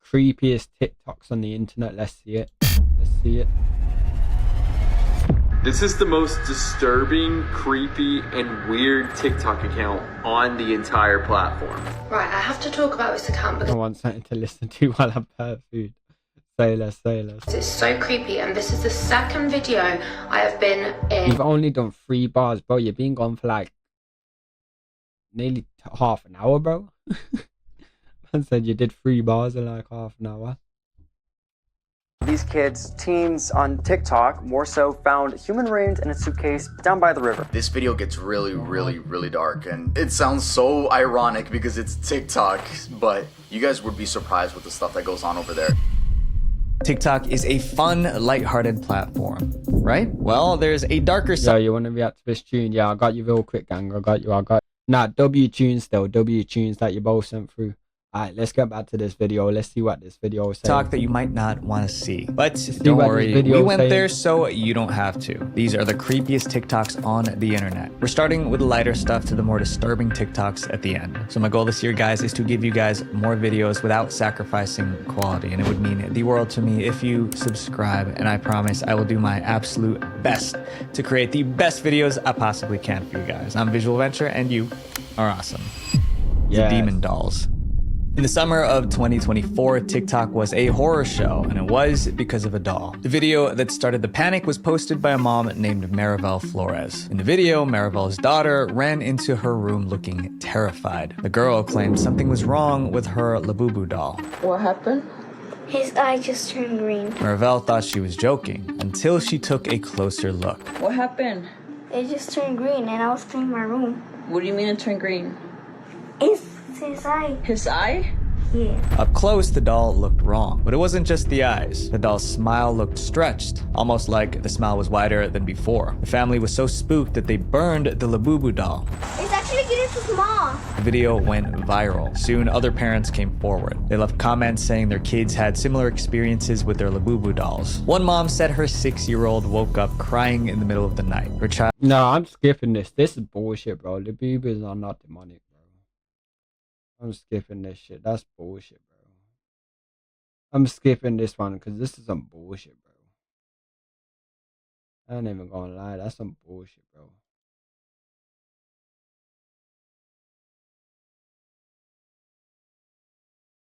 creepiest TikToks on the internet. Let's see it. Let's see it. This is the most disturbing, creepy, and weird TikTok account on the entire platform. Right, I have to talk about this account because I want something to listen to while I'm per food. Say less, say less. it's so creepy, and this is the second video I have been in. You've only done 3 bars, bro. You've been gone for like nearly half an hour, bro. I said you did 3 bars in like half an hour. These kids, teens on TikTok, more so, found human remains in a suitcase down by the river. This video gets really dark, and it sounds so ironic because it's TikTok, but you guys would be surprised with the stuff that goes on over there. TikTok is a fun, lighthearted platform, right? Well, there's a darker So side. you want to react to this tune? Yeah, I got you real quick, gang. I got you. Nah, W tunes still. W tunes that you both sent through. Alright, let's get back to this video. Let's see what this video is saying. Talk that you might not want to see. But See don't what this worry, video we went saying. there so you don't have to. These are the creepiest TikToks on the internet. We're starting with the lighter stuff to the more disturbing TikToks at the end. So my goal this year, guys, is to give you guys more videos without sacrificing quality. And it would mean the world to me if you subscribe. And I promise I will do my absolute best to create the best videos I possibly can for you guys. I'm Visual Venture, and you are awesome. Yes. The Demon Dolls. In the summer of 2024, TikTok was a horror show, and it was because of a doll. The video that started the panic was posted by a mom named Maribel Flores. In the video, Maribel's daughter ran into her room looking terrified. The girl claimed something was wrong with her Labubu doll. What happened? His eye just turned green. Maribel thought she was joking until she took a closer look. What happened? It just turned green and I was cleaning my room. What do you mean it turned green? It's his eye. His eye? Yeah. Up close, the doll looked wrong, but it wasn't just the eyes. The doll's smile looked stretched, almost like the smile was wider than before. The family was so spooked that they burned the Labubu doll. It's actually getting too small. The video went viral. Soon, other parents came forward. They left comments saying their kids had similar experiences with their Labubu dolls. One mom said her 6-year-old woke up crying in the middle of the night. Her child No, I'm skipping this. This is bullshit, bro. The babies are not demonic, bro. I'm skipping this shit. That's bullshit, bro. I'm skipping this one because this is some bullshit, bro. I ain't even gonna lie. That's some bullshit, bro.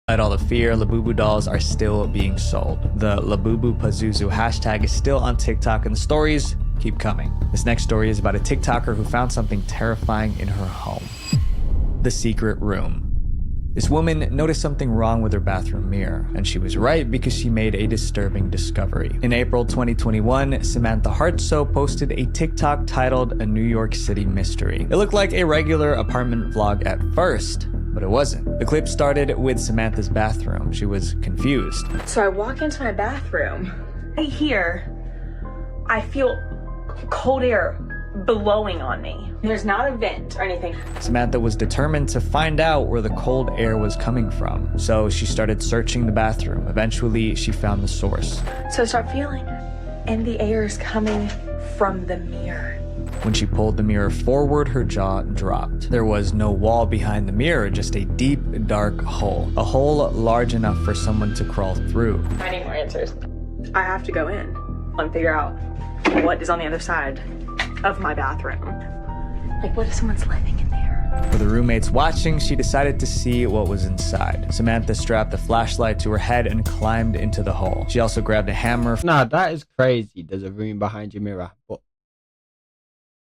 Despite all the fear, Labubu dolls are still being sold. The Labubu Pazuzu hashtag is still on TikTok, and the stories keep coming. This next story is about a TikToker who found something terrifying in her home. The secret room. This woman noticed something wrong with her bathroom mirror, and she was right because she made a disturbing discovery. In April 2021, Samantha Hartsoe posted a TikTok titled A New York City Mystery. It looked like a regular apartment vlog at first, but it wasn't. The clip started with Samantha's bathroom. She was confused. So I walk into my bathroom. Right here, I feel cold air blowing on me. There's not a vent or anything. Samantha was determined to find out where the cold air was coming from, so she started searching the bathroom. Eventually, she found the source. So I start feeling, and the air is coming from the mirror. When she pulled the mirror forward, her jaw dropped. There was no wall behind the mirror, just a deep, dark hole. A hole large enough for someone to crawl through. I need more answers. I have to go in and figure out what is on the other side of my bathroom. Like, what if someone's living in there? With the roommates watching, she decided to see what was inside. Samantha strapped a flashlight to her head and climbed into the hole. She also grabbed a hammer. Nah, that is crazy. There's a room behind your mirror, but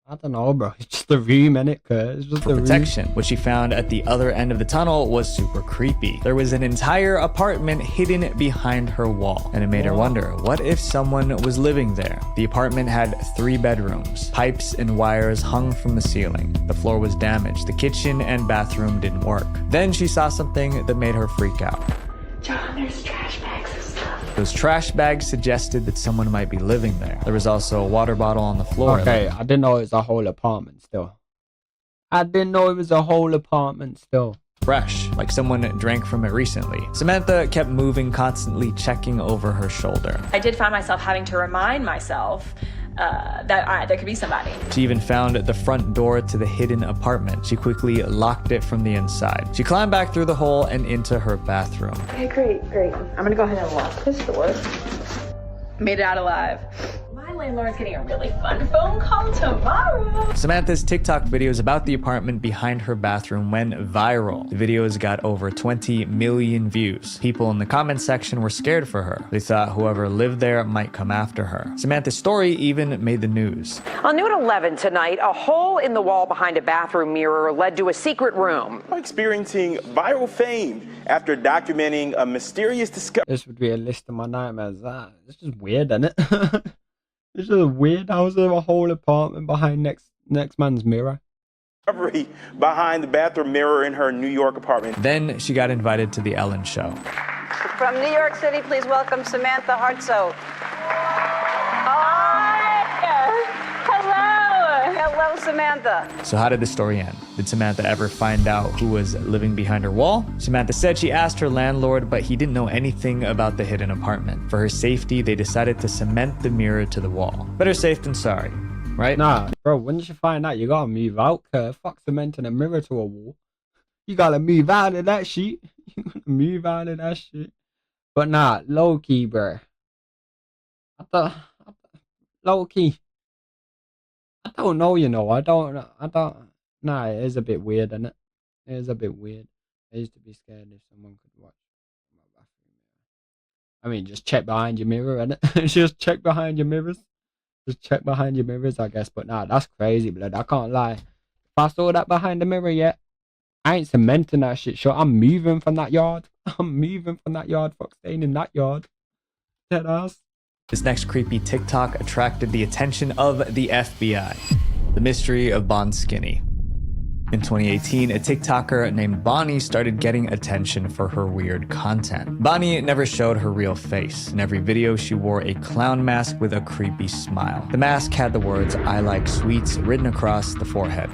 I don't know, bro. It's just a room, innit? It's just a room. Protection. What she found at the other end of the tunnel was super creepy. There was an entire apartment hidden behind her wall, and it made her wonder, what if someone was living there? The apartment had 3 bedrooms. Pipes and wires hung from the ceiling. The floor was damaged. The kitchen and bathroom didn't work. Then she saw something that made her freak out. John, there's trash bags and stuff. Those trash bags suggested that someone might be living there. There was also a water bottle on the floor. Okay, I didn't know it was a whole apartment still. I didn't know it was a whole apartment still. Fresh, like someone drank from it recently. Samantha kept moving, constantly checking over her shoulder. I did find myself having to remind myself that there could be somebody. She even found the front door to the hidden apartment. She quickly locked it from the inside. She climbed back through the hole and into her bathroom. Okay, great. I'm gonna go ahead and lock this door. Made it out alive. My landlord's getting a really fun phone call tomorrow. Samantha's TikTok videos about the apartment behind her bathroom went viral. The videos got over 20 million views. People in the comment section were scared for her. They thought whoever lived there might come after her. Samantha's story even made the news. On New at 11 tonight, a hole in the wall behind a bathroom mirror led to a secret room. Experiencing viral fame after documenting a mysterious discovery. This would be a list of my nightmares. It's just weird, isn't it? It's just weird. How is there a whole apartment behind next man's mirror? Behind the bathroom mirror in her New York apartment. Then she got invited to the Ellen Show. From New York City, please welcome Samantha Hartsoe. Hello, Samantha. So how did the story end? Did Samantha ever find out who was living behind her wall? Samantha said she asked her landlord, but he didn't know anything about the hidden apartment. For her safety, they decided to cement the mirror to the wall. Better safe than sorry, right? Nah, bro, once you find out, you gotta move out, cuz. Fuck cementing a mirror to a wall. You gotta move out of that shit. You gotta move out of that shit. But nah, low-key, bro. Low-key. I don't know, you know. I don't. Nah, it is a bit weird, isn't it? It is a bit weird. I used to be scared if someone could watch my bathroom mirror. I mean, just check behind your mirror, innit? Just check behind your mirrors. Just check behind your mirrors, I guess. But nah, that's crazy, blood. I can't lie. If I saw that behind the mirror yet, I ain't cementing that shit. Sure, I'm moving from that yard. I'm moving from that yard. Fuck staying in that yard. Dead ass. This next creepy TikTok attracted the attention of the FBI. The mystery of Bon Skinny. In 2018, a TikToker named Bonnie started getting attention for her weird content. Bonnie never showed her real face. In every video, she wore a clown mask with a creepy smile. The mask had the words, "I like sweets," written across the forehead.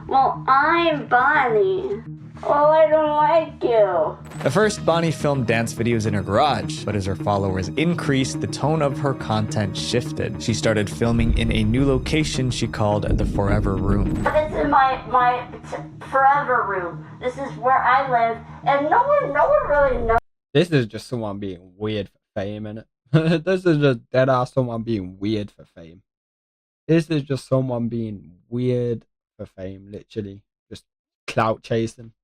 Well, I'm Bonnie. Oh, I don't like you. At first, Bonnie filmed dance videos in her garage, but as her followers increased, the tone of her content shifted. She started filming in a new location she called the Forever Room. This is my forever room. This is where I live, and no one really knows. This is just someone being weird for fame, innit? This is just dead ass someone being weird for fame. This is just someone being weird for fame, literally. Just clout chasing.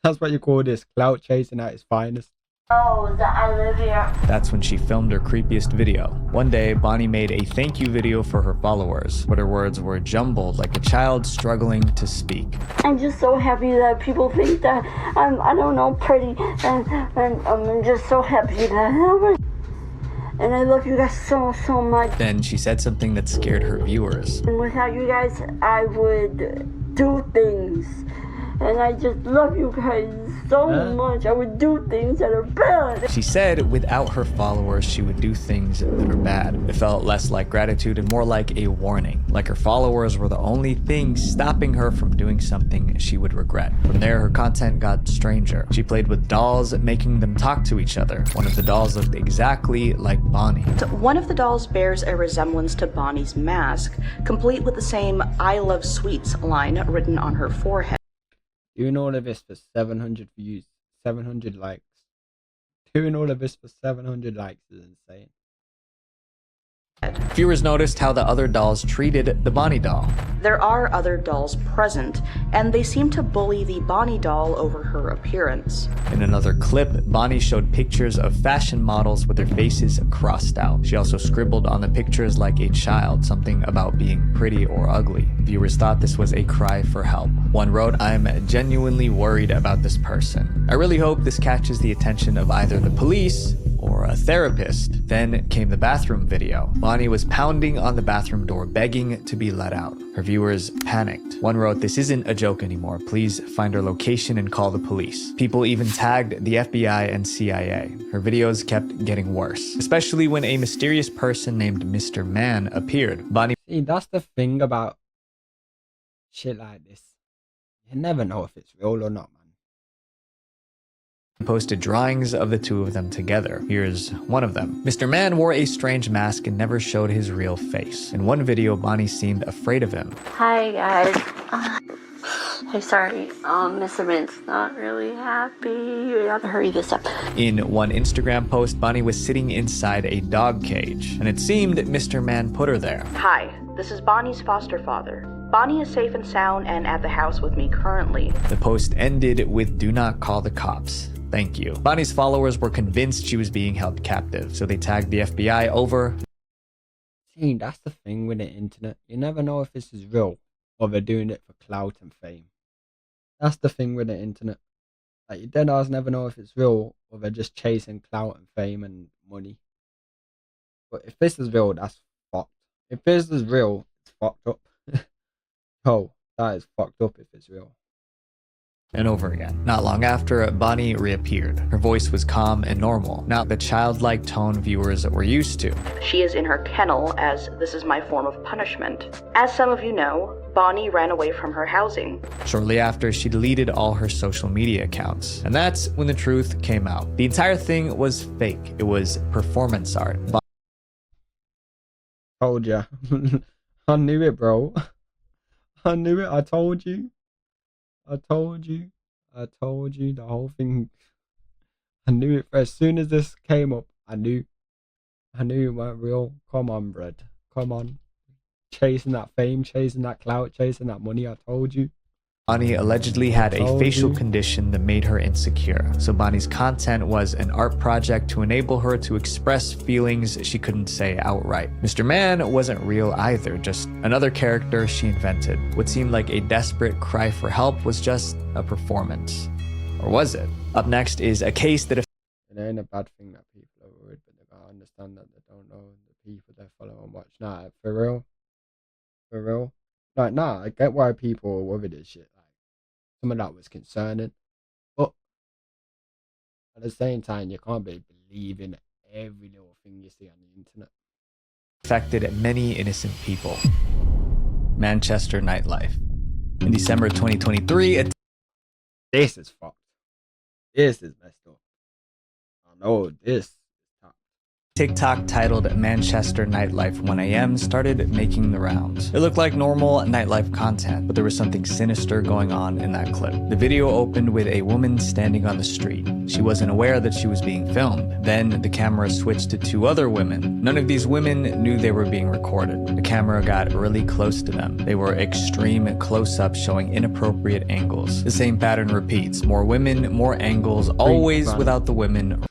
That's what you call this, clout chasing at its finest. Oh, that I live here. That's when she filmed her creepiest video. One day, Bonnie made a thank you video for her followers, but her words were jumbled like a child struggling to speak. I'm just so happy that people think that I'm, I don't know, pretty, and I'm just so happy that and I love you guys so much. Then she said something that scared her viewers. And without you guys, I would do things. And I just love you guys so much. I would do things that are bad. She said without her followers, she would do things that are bad. It felt less like gratitude and more like a warning. Like her followers were the only thing stopping her from doing something she would regret. From there, her content got stranger. She played with dolls, making them talk to each other. One of the dolls looked exactly like Bonnie. One of the dolls bears a resemblance to Bonnie's mask, complete with the same "I love sweets" line written on her forehead. Doing all of this for 700 views, 700 likes. Doing all of this for 700 likes is insane. Viewers noticed how the other dolls treated the Bonnie doll. There are other dolls present, and they seem to bully the Bonnie doll over her appearance. In another clip, Bonnie showed pictures of fashion models with their faces crossed out. She also scribbled on the pictures like a child, something about being pretty or ugly. Viewers thought this was a cry for help. One wrote, "I'm genuinely worried about this person. I really hope this catches the attention of either the police or a therapist." Then came the bathroom video. Bonnie was pounding on the bathroom door, begging to be let out. Her viewers panicked. One wrote, "This isn't a joke anymore. Please find her location and call the police." People even tagged the FBI and CIA. Her videos kept getting worse, especially when a mysterious person named Mr. Man appeared. Bonnie... See, that's the thing about shit like this. You never know if it's real or not, man. Posted drawings of the two of them together. Here's one of them. Mr. Man wore a strange mask and never showed his real face. In one video, Bonnie seemed afraid of him. Hi guys. Hey, sorry. Mr. Man's not really happy. We have to hurry this up. In one Instagram post, Bonnie was sitting inside a dog cage, and it seemed Mr. Man put her there. Hi, this is Bonnie's foster father. Bonnie is safe and sound and at the house with me currently. The post ended with "Do not call the cops. Thank you." Bonnie's followers were convinced she was being held captive, so they tagged the FBI over. See, that's the thing with the internet. You never know if this is real or they're doing it for clout and fame. That's the thing with the internet. Like, you dead ass never know if it's real or they're just chasing clout and fame and money. But if this is real, that's fucked. If this is real, it's fucked up. Oh, that is fucked up if it's real. And over again. Not long after, Bonnie reappeared. Her voice was calm and normal, not the childlike tone viewers were used to. She is in her kennel, as this is my form of punishment. As some of you know, Bonnie ran away from her housing. Shortly after, she deleted all her social media accounts. And that's when the truth came out. The entire thing was fake. It was performance art. Told ya. I knew it, bro. I knew it. I told you. I told you the whole thing. I knew it as soon as this came up. I knew it weren't real. Come on, Brad. Come on. Chasing that fame, chasing that clout, chasing that money. I told you. Bonnie allegedly had a facial condition that made her insecure. So Bonnie's content was an art project to enable her to express feelings she couldn't say outright. Mr. Man wasn't real either, just another character she invented. What seemed like a desperate cry for help was just a performance. Or was it? Up next is a case that... It ain't a bad thing that people are worried, but they gotta understand that they don't know the people they follow and watch. Nah, for real. For real. Like, nah, I get why people are worried this shit. Some of that was concerning, but at the same time, you can't be believing every little thing you see on the internet. Affected many innocent people. Manchester nightlife. In December 2023, this is fucked. This is messed up. I know this. TikTok titled Manchester Nightlife 1 AM started making the rounds. It looked like normal nightlife content, but there was something sinister going on in that clip. The video opened with a woman standing on the street. She wasn't aware that she was being filmed. Then the camera switched to two other women. None of these women knew they were being recorded. The camera got really close to them. They were extreme close-ups showing inappropriate angles. The same pattern repeats. More women, more angles, always without the women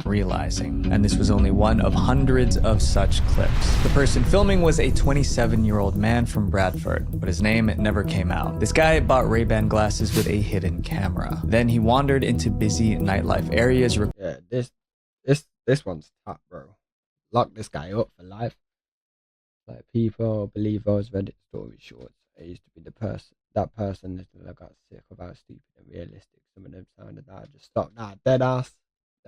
realizing. And this was only one of hundreds of such clips. The person filming was a 27-year-old man from Bradford, but his name never came out. This guy bought Ray-Ban glasses with a hidden camera. Then he wandered into busy nightlife areas. Yeah, this one's top, bro. Lock this guy up for life. Like, people believe those Reddit story shorts. I used to be that person that got sick of how stupid and realistic some of them sounded. I just stopped. Nah, dead ass.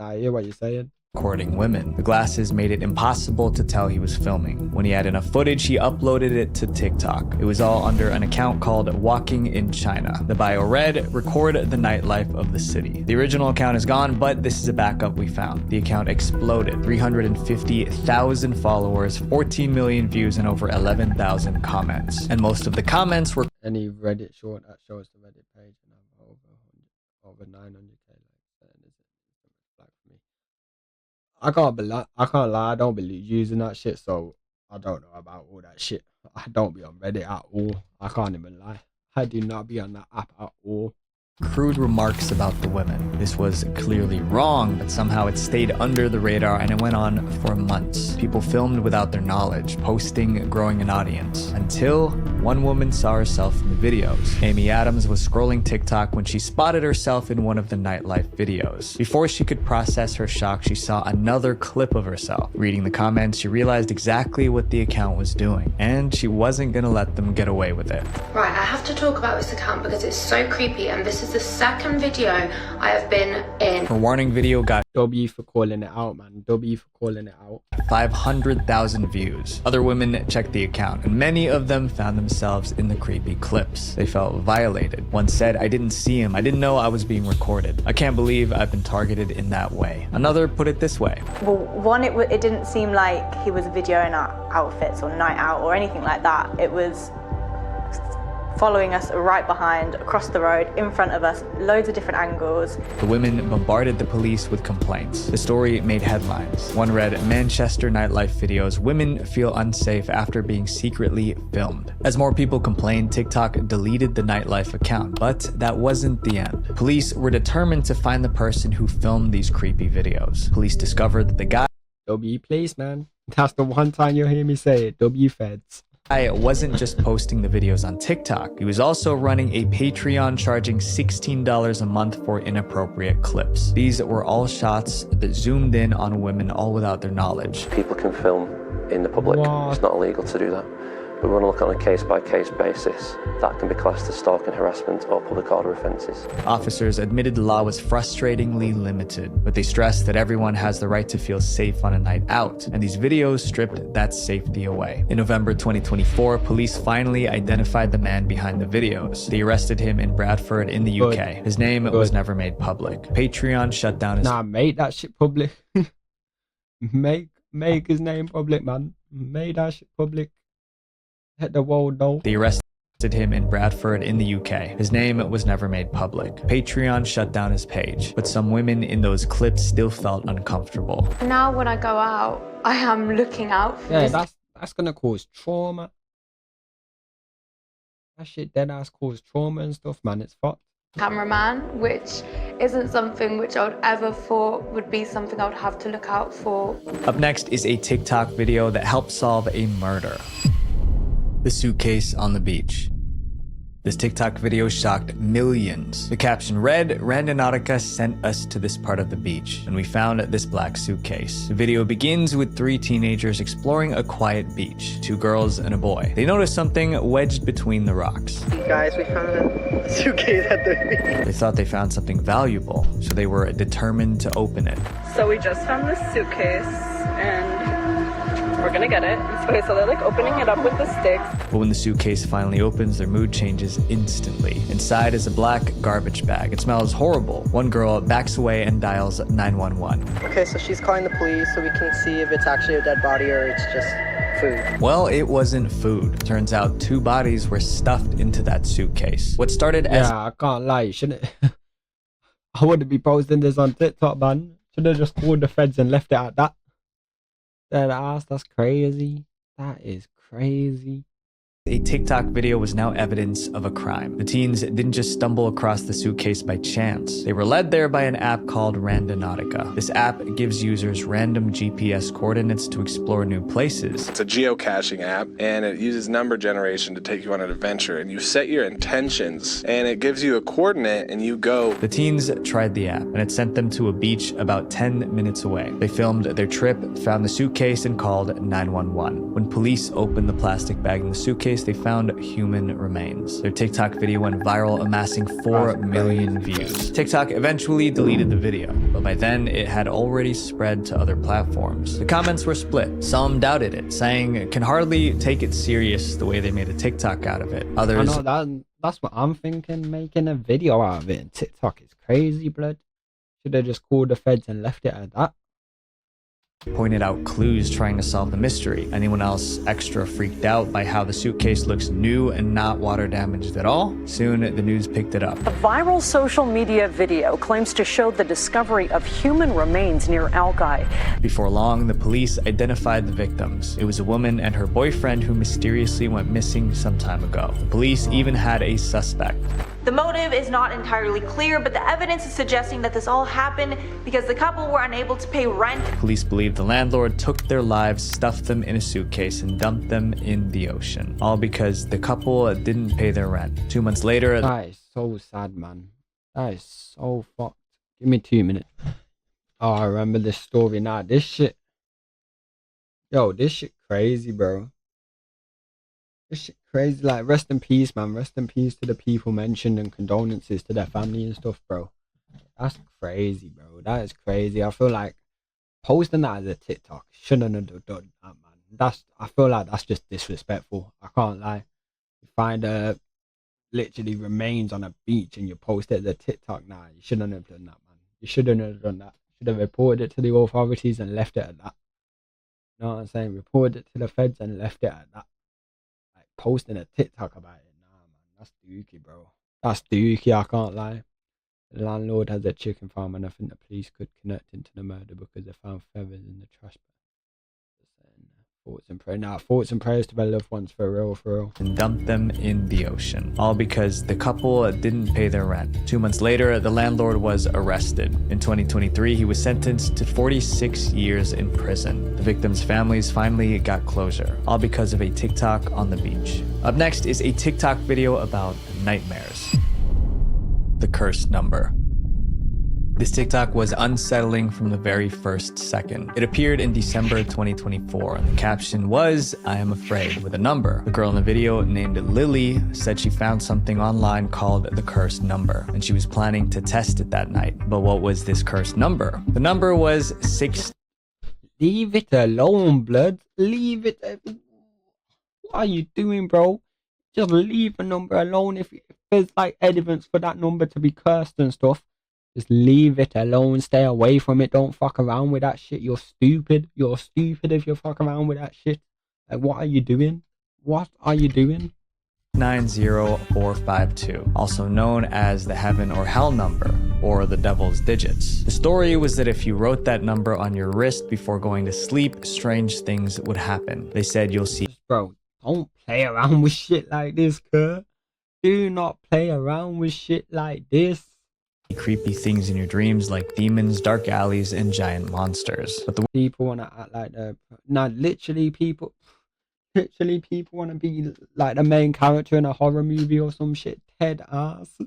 I hear what you're saying. Recording women. The glasses made it impossible to tell he was filming. When he had enough footage, he uploaded it to TikTok. It was all under an account called Walking in China. The bio read, record the nightlife of the city. The original account is gone, but this is a backup we found. The account exploded. 350,000 followers, 14 million views, and over 11,000 comments. And most of the comments were... Any Reddit short that shows the Reddit page and I'm over 900k. I can't lie, I don't believe using that shit, so I don't know about all that shit. I don't be on Reddit at all. I can't even lie. I do not be on that app at all. Crude remarks about the women. This was clearly wrong, but somehow it stayed under the radar and it went on for months. People filmed without their knowledge, posting, growing an audience, until one woman saw herself in the videos. Amy Adams was scrolling TikTok when she spotted herself in one of the nightlife videos. Before she could process her shock, she saw another clip of herself. Reading the comments, she realized exactly what the account was doing, and she wasn't gonna let them get away with it. Right, I have to talk about this account because it's so creepy, and this is is the second video I have been in. Her warning video got W for calling it out, man. W for calling it out. 500,000 views. Other women checked the account, and many of them found themselves in the creepy clips. They felt violated. One said, "I didn't see him. I didn't know I was being recorded. I can't believe I've been targeted in that way." Another put it this way. Well, one, it didn't seem like he was videoing our outfits or night out or anything like that. It was following us right behind, across the road, in front of us, loads of different angles. The women bombarded the police with complaints. The story made headlines. One read, "Manchester nightlife videos. Women feel unsafe after being secretly filmed." As more people complained, TikTok deleted the nightlife account, but that wasn't the end. Police were determined to find the person who filmed these creepy videos. Police discovered that the guy W please, man. That's the one time you'll hear me say it. W feds. I wasn't just posting the videos on TikTok. He was also running a Patreon charging $16 a month for inappropriate clips. These were all shots that zoomed in on women all without their knowledge. People can film in the public. What? It's not illegal to do that. But we want to look on a case-by-case basis. That can be classed as stalking, harassment, or public order offences. Officers admitted the law was frustratingly limited, but they stressed that everyone has the right to feel safe on a night out, and these videos stripped that safety away. In November 2024, police finally identified the man behind the videos. They arrested him in Bradford in the UK. His name was never made public. Patreon shut down his... Nah, make that shit public. make his name public, man. Make that shit public. Hit the world though. They arrested him in Bradford in the UK. His name was never made public. Patreon shut down his page, but some women in those clips still felt uncomfortable. Now when I go out, I am looking out for this that's gonna cause trauma. That shit dead ass cause trauma and stuff, man. It's fucked. cameraman, which isn't something which I would ever thought would be something I would have to look out for. Up next is a TikTok video that helped solve a murder. The suitcase on the beach. This TikTok video shocked millions. The caption read, "Randonautica sent us to this part of the beach, and we found this black suitcase." The video begins with three teenagers exploring a quiet beach, two girls and a boy. They notice something wedged between the rocks. Guys, we found a suitcase at the beach. They thought they found something valuable, so they were determined to open it. So we just found this suitcase and we're gonna get it. Okay, so they're like opening it up with the sticks. But when the suitcase finally opens, their mood changes instantly. Inside is a black garbage bag. It smells horrible. One girl backs away and dials 911. Okay, so she's calling the police so we can see if it's actually a dead body or it's just food. Well, it wasn't food. Turns out two bodies were stuffed into that suitcase. What started as... Yeah, I can't lie, you shouldn't... I wouldn't be posting this on TikTok, man. Should have just called the feds and left it at that. Dead ass, that's crazy. That is crazy. A TikTok video was now evidence of a crime. The teens didn't just stumble across the suitcase by chance. They were led there by an app called Randonautica. This app gives users random GPS coordinates to explore new places. It's a geocaching app, and it uses number generation to take you on an adventure. And you set your intentions, and it gives you a coordinate, and you go. The teens tried the app, and it sent them to a beach about 10 minutes away. They filmed their trip, found the suitcase, and called 911. When police opened the plastic bag in the suitcase, they found human remains. Their TikTok video went viral, amassing 4 million views. TikTok eventually deleted the video, but by then it had already spread to other platforms. The comments were split. Some doubted it, saying, "Can hardly take it serious the way they made a TikTok out of it." Others... I know, that's what I'm thinking, making a video out of it. And TikTok is crazy, blood. Should have just called the feds and left it at that. Pointed out clues trying to solve the mystery. Anyone else extra freaked out by how the suitcase looks new and not water damaged at all? Soon, the news picked it up. A viral social media video claims to show the discovery of human remains near Alki. Before long, the police identified the victims. It was a woman and her boyfriend who mysteriously went missing some time ago. The police even had a suspect. The motive is not entirely clear, but the evidence is suggesting that this all happened because the couple were unable to pay rent. Police believe the landlord took their lives, stuffed them in a suitcase, and dumped them in the ocean. All because the couple didn't pay their rent. 2 months later... That is so sad, man. That is so fucked. Give me 2 minutes. Oh, I remember this story now. This shit... Yo, this shit crazy, bro. This shit Crazy, like, rest in peace, man. Rest in peace to the people mentioned and condolences to their family and stuff, bro. That's crazy, bro. That is crazy. I feel like posting that as a TikTok shouldn't have done that, man. I feel like that's just disrespectful. I can't lie. You find literally remains on a beach and you post it as a TikTok. Nah, you shouldn't have done that, man. You shouldn't have done that. You should have reported it to the authorities and left it at that. You know what I'm saying? Reported it to the feds and left it at that. Like posting a TikTok about it. Nah, man, that's dookie, bro. That's dookie, I can't lie. The landlord has a chicken farm and I think the police could connect into the murder because they found feathers in the trash. Thoughts and prayers. Nah, thoughts and prayers to their loved ones, for real, for real. And dumped them in the ocean, all because the couple didn't pay their rent. 2 months later, the landlord was arrested. In 2023, he was sentenced to 46 years in prison. The victims' families finally got closure, all because of a TikTok on the beach. Up next is a TikTok video about nightmares. The cursed number. This TikTok was unsettling from the very first second. It appeared in December 2024, and the caption was, "I am afraid," with a number. The girl in the video, named Lily, said she found something online called the cursed number, and she was planning to test it that night. But what was this cursed number? The number was 6. Leave it alone, blood. Leave it. What are you doing, bro? Just leave the number alone. If there's like evidence for that number to be cursed and stuff, just leave it alone. Stay away from it. Don't fuck around with that shit. You're stupid. You're stupid if you fuck around with that shit. Like, what are you doing? What are you doing? 90452, also known as the heaven or hell number, or the devil's digits. The story was that if you wrote that number on your wrist before going to sleep, strange things would happen. They said you'll see. Bro, don't play around with shit like this, cuz. Do not play around with shit like this. Creepy things in your dreams like demons, dark alleys, and giant monsters. But the people want to act like literally people want to be like the main character in a horror movie or some shit. Dead ass.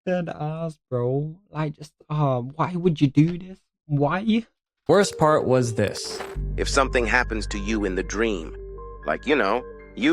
Dead ass, bro. Like, just why would you do this? Why? Worst part was this. If something happens to you in the dream, like, you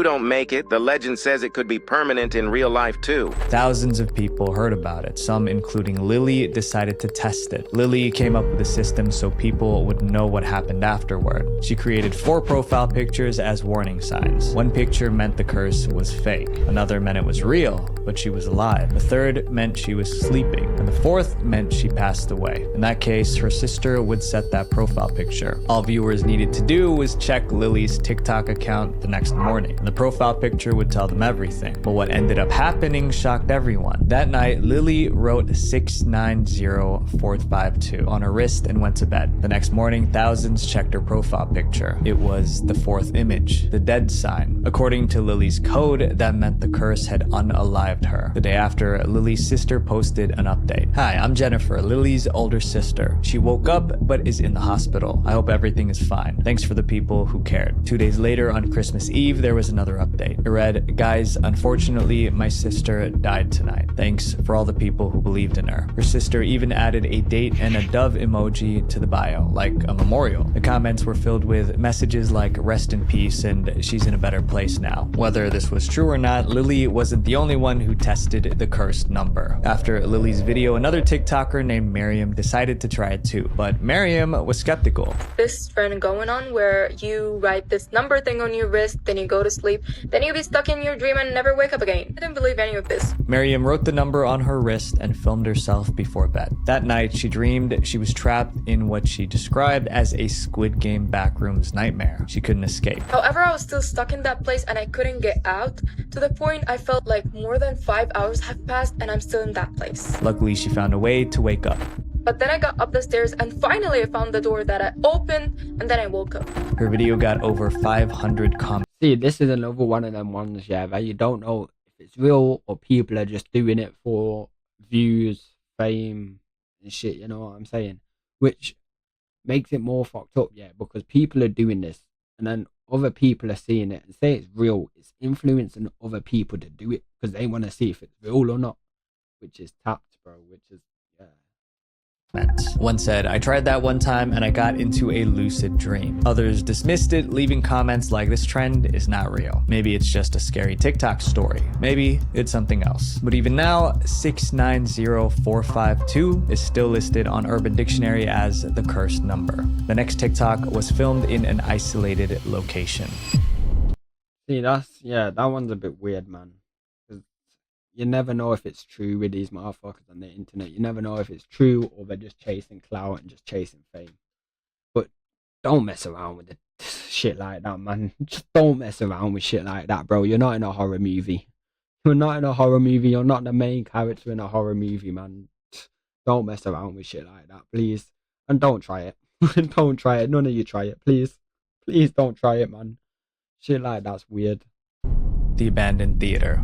don't make it, the legend says it could be permanent in real life too. Thousands of people heard about it. Some, including Lily, decided to test it. Lily came up with a system so people would know what happened afterward. She created 4 profile pictures as warning signs. One picture meant the curse was fake. Another meant it was real, but she was alive. The third meant she was sleeping. And the fourth meant she passed away. In that case, her sister would set that profile picture. All viewers needed to do was check Lily's TikTok account the next morning. And the profile picture would tell them everything. But what ended up happening shocked everyone. That night, Lily wrote 690452 on her wrist and went to bed. The next morning, thousands checked her profile picture. It was the 4th image, the dead sign. According to Lily's code, that meant the curse had unalived her. The day after, Lily's sister posted an update. "Hi, I'm Jennifer, Lily's older sister. She woke up but is in the hospital. I hope everything is fine. Thanks for the people who cared." 2 days later, on Christmas Eve, there was another update. It read, "Guys, unfortunately, my sister died tonight. Thanks for all the people who believed in her." Her sister even added a date and a dove emoji to the bio, like a memorial. The comments were filled with messages like "rest in peace" and "she's in a better place now." Whether this was true or not, Lily wasn't the only one who tested the cursed number. After Lily's video, another TikToker named Miriam decided to try it too, but Miriam was skeptical. This trend going on where you write this number thing on your wrist, then you go to sleep, then you'll be stuck in your dream and never wake up again. I didn't believe any of this. Miriam wrote the number on her wrist and filmed herself before bed. That night, she dreamed she was trapped in what she described as a Squid Game backrooms nightmare. She couldn't escape. However, I was still stuck in that place and I couldn't get out, to the point I felt like more than 5 hours have passed and I'm still in that place. Luckily, she found a way to wake up. But then I got up the stairs and finally I found the door that I opened and then I woke up. Her video got over 500 comments. See, this is another one of them ones, yeah, that you don't know if it's real or people are just doing it for views, fame, and shit, you know what I'm saying? Which makes it more fucked up, yeah, because people are doing this and then other people are seeing it and say it's real. It's influencing other people to do it because they want to see if it's real or not, which is tapped, bro, which is, yeah. One said, "I tried that one time and I got into a lucid dream." Others dismissed it, leaving comments like, "This trend is not real. Maybe it's just a scary TikTok story. Maybe it's something else." But even now, 690452 is still listed on Urban Dictionary as the cursed number. The next TikTok was filmed in an isolated location. See, that one's a bit weird, man. You never know if it's true with these motherfuckers on the internet. You never know if it's true or they're just chasing clout and just chasing fame. But don't mess around with shit like that, man. Just don't mess around with shit like that, bro. You're not in a horror movie. You're not in a horror movie. You're not the main character in a horror movie, man. Don't mess around with shit like that, please. And don't try it. Don't try it. None of you try it, please. Please don't try it, man. Shit like that's weird. The abandoned theater.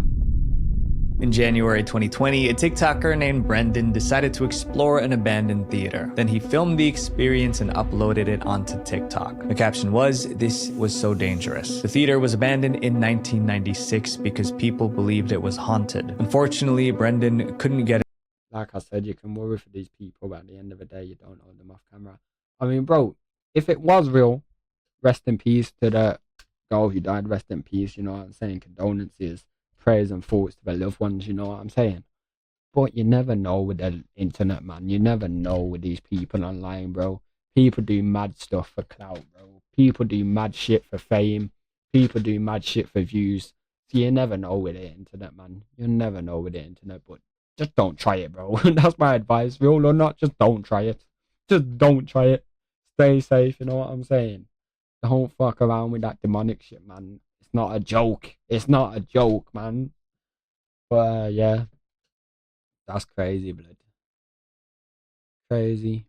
In January 2020, a TikToker named Brendan decided to explore an abandoned theater. Then he filmed the experience and uploaded it onto TikTok. The caption was, "This was so dangerous." The theater was abandoned in 1996 because people believed it was haunted. Unfortunately, Brendan couldn't get it. Like I said, you can worry for these people, but at the end of the day, you don't know them off camera. I mean, bro, if it was real, rest in peace to the girl who died. Rest in peace, you know what I'm saying? Condolences. Prayers and thoughts to their loved ones, you know what I'm saying? But you never know with the internet, man. You never know with these people online, bro. People do mad stuff for clout, bro. People do mad shit for fame. People do mad shit for views. So you never know with the internet, man. You never know with the internet, but just don't try it, bro. That's my advice. Real or not, just don't try it. Just don't try it. Stay safe, you know what I'm saying? Don't fuck around with that demonic shit, man. It's not a joke. It's not a joke, man. But yeah, that's crazy, blood. Crazy.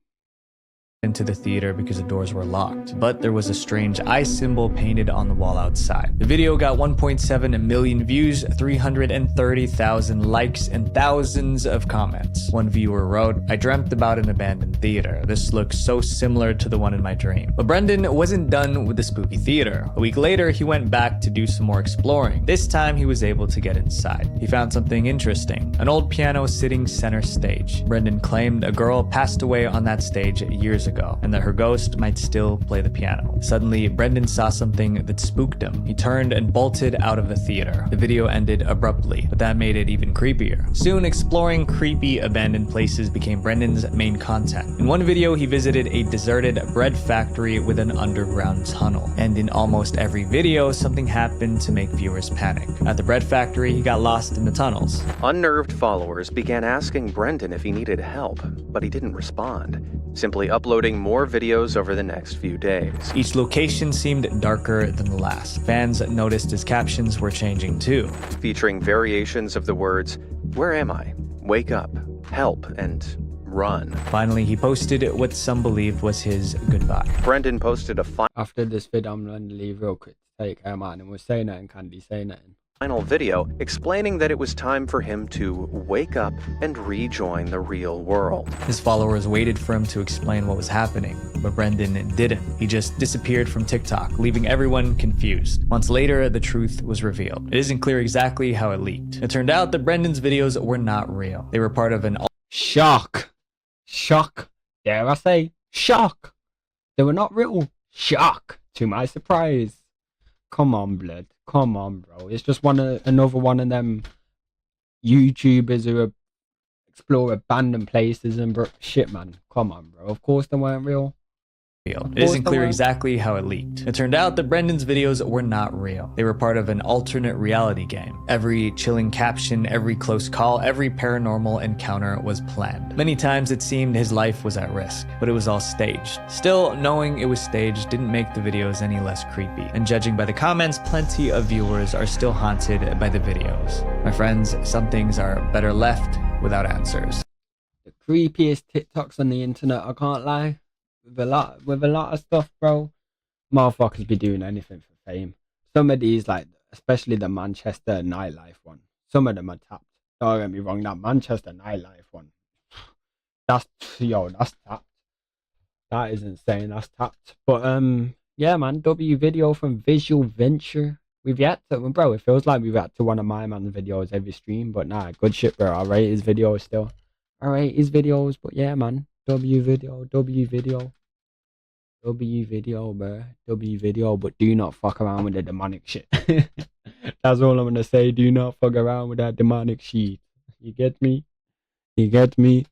Into the theater because the doors were locked, but there was a strange eye symbol painted on the wall outside. The video got 1.7 million views, 330,000 likes, and thousands of comments. One viewer wrote, "I dreamt about an abandoned theater. This looks so similar to the one in my dream." But Brendan wasn't done with the spooky theater. A week later, he went back to do some more exploring. This time, he was able to get inside. He found something interesting, an old piano sitting center stage. Brendan claimed a girl passed away on that stage years ago, and that her ghost might still play the piano. Suddenly, Brendan saw something that spooked him. He turned and bolted out of the theater. The video ended abruptly, but that made it even creepier. Soon, exploring creepy abandoned places became Brendan's main content. In one video, he visited a deserted bread factory with an underground tunnel. And in almost every video, something happened to make viewers panic. At the bread factory, he got lost in the tunnels. Unnerved followers began asking Brendan if he needed help, but he didn't respond, simply uploading more videos over the next few days. Each location seemed darker than the last. Fans noticed his captions were changing too, featuring variations of the words, "Where am I? Wake up, help," and "run." Finally, he posted what some believed was his goodbye. Brendan posted a After this video, I'm going to leave real quick to take him out, and we'll say nothing, Candy, say nothing. final video explaining that it was time for him to wake up and rejoin the real world. His followers waited for him to explain what was happening, but Brendan didn't. He just disappeared from TikTok, leaving everyone confused. Months later, the truth was revealed. It isn't clear exactly how it leaked. It turned out that Brendan's videos were not real. They were part of an shock. Dare I say shock? They were not real. Shock. To my surprise. Come on, blood. Come on, bro. It's just another one of them YouTubers who explore abandoned places and shit, man. Come on, bro. Of course they weren't real. It isn't clear exactly how it leaked. It turned out that Brendan's videos were not real. They were part of an alternate reality game. Every chilling caption, every close call, every paranormal encounter was planned. Many times it seemed his life was at risk, but it was all staged. Still, knowing it was staged didn't make the videos any less creepy. And judging by the comments, plenty of viewers are still haunted by the videos. My friends, some things are better left without answers. The creepiest TikToks on the internet, I can't lie. With a lot of stuff, bro, motherfuckers be doing anything for fame. Some of these, like especially the Manchester nightlife one, some of them are tapped. Don't get me wrong, that Manchester nightlife one, that's tapped. That is insane. That's tapped. But yeah, man, W video from Visual Venture. We've yet to, bro. It feels like we've had to one of my man's videos every stream, but nah, good shit, bro. I rate his videos still. I rate his videos, but yeah, man. W video, W video. W video, bro. W video, but do not fuck around with the demonic shit. That's all I'm gonna say. Do not fuck around with that demonic shit. You get me? You get me?